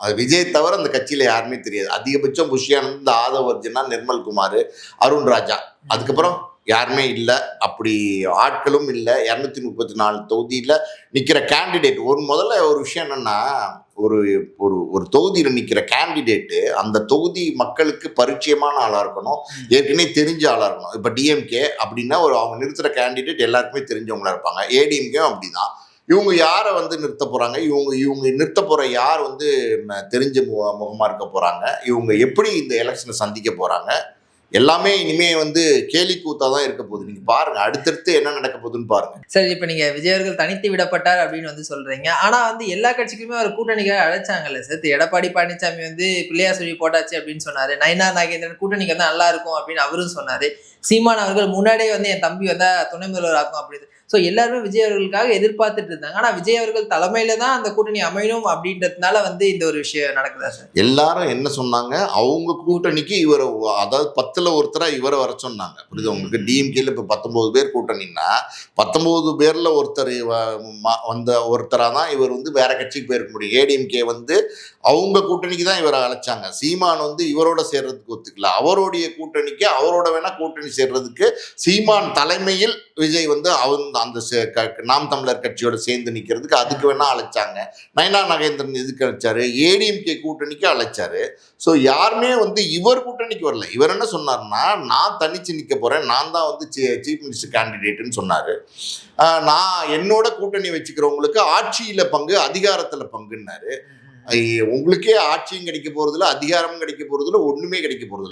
அது விஜய் தவிர அந்த கட்சியில யாருமே தெரியாது. அதிகபட்சம் புஷ்யானந்த், இந்த ஆதவ் அர்ஜுனா, நிர்மல்குமார், அருண் ராஜா, அதுக்கப்புறம் யாருமே இல்லை. அப்படி ஆட்களும் இல்லை. 234 தொகுதியில் நிற்கிற கேண்டிடேட் முதல்ல ஒரு விஷயம் என்னன்னா, ஒரு ஒரு ஒரு தொகுதியில் நிற்கிற கேண்டிடேட்டு அந்த தொகுதி மக்களுக்கு பரிச்சயமான ஆளாக இருக்கணும், ஏற்கனவே தெரிஞ்ச ஆளாக இருக்கணும். இப்போ டிஎம்கே அப்படின்னா அவங்க நிறுத்துகிற கேண்டிடேட் எல்லாருக்குமே தெரிஞ்சவங்களா இருப்பாங்க. ஏடிஎம்கே அப்படிதான். இவங்க யாரை நிறுத்த போகிறாங்க, இவங்க நிறுத்த போகிற யார் தெரிஞ்ச முகமாக இருக்க போகிறாங்க, இவங்க எப்படி இந்த எலெக்ஷனை சந்திக்க போகிறாங்க, எல்லாமே இனிமே கேலி கூத்தா தான் இருக்க போகுது. நீங்க பாருங்க, அடுத்தடுத்து என்ன நடக்க போகுதுன்னு பாருங்க. சரி, இப்ப நீங்க விஜய் அவர்கள் தனித்து விடப்பட்டார் அப்படின்னு சொல்றீங்க. ஆனா எல்லா கட்சிக்குமே ஒரு கூட்டணிக்காக அழைச்சாங்கல்ல சார். எடப்பாடி பழனிசாமி பிள்ளையார் சொல்லி போட்டாச்சு அப்படின்னு சொன்னாரு. நயினா நாகேந்திரன் கூட்டணிக்கு நல்லா இருக்கும் அப்படின்னு அவரும் சொன்னாரு. சீமான் அவர்கள் முன்னாடியே என் தம்பி துணை முதல்வர் ஆக்கும் அப்படின்னு. ஸோ எல்லாருமே விஜய் அவர்களுக்காக எதிர்பார்த்துட்டு இருந்தாங்க. ஆனா விஜய் அவர்கள் தலைமையில தான் அந்த கூட்டணி அமையணும் அப்படின்றதுனால இந்த ஒரு விஷயம் நடக்குதா சார்? எல்லாரும் என்ன சொன்னாங்க, அவங்க கூட்டணிக்கு இவரை, அதாவது 10ல் ஒருத்தரா இவரை வர சொன்னாங்க. புரியுது உங்களுக்கு? டிஎம்கேல இப்போ 19 பேர் கூட்டணின்னா 19 பேர்ல ஒருத்தர் ஒருத்தராக தான் இவர் வேற கட்சிக்கு போயிருக்க முடியும். ஏடிஎம்கே அவங்க கூட்டணிக்கு தான் இவரை அழைச்சாங்க. சீமான் இவரோட சேர்றதுக்கு ஒத்துக்கல. அவருடைய கூட்டணிக்கு அவரோட வேணா கூட்டணி சேர்றதுக்கு சீமான் தலைமையில் விஜய் அந்த நாம் தமிழர் கட்சியோட சேர்ந்து நிற்கிறதுக்கு அதுக்கு வேணா அழைச்சாங்க. நயினா நாகேந்திரன் எதுக்கு அழைச்சாரு? ஏடிஎம்கே கூட்டணிக்கு அழைச்சாரு. ஸோ யாருமே இவர் கூட்டணிக்கு வரல. இவர் என்ன சொன்னார்னா, நான் தனிச்சு நிற்க போறேன், நான் தான் சீஃப் மினிஸ்டர் கேண்டிடேட்னு சொன்னாரு. நான் என்னோட கூட்டணி வச்சுக்கிறவங்களுக்கு ஆட்சியில பங்கு, அதிகாரத்துல பங்குன்னாரு. உங்களுக்கே ஆட்சியும் கிடைக்க போறதில்ல, அதிகாரமும் கிடைக்க போறதில்ல, ஒண்ணுமே கிடைக்க போறதில்ல.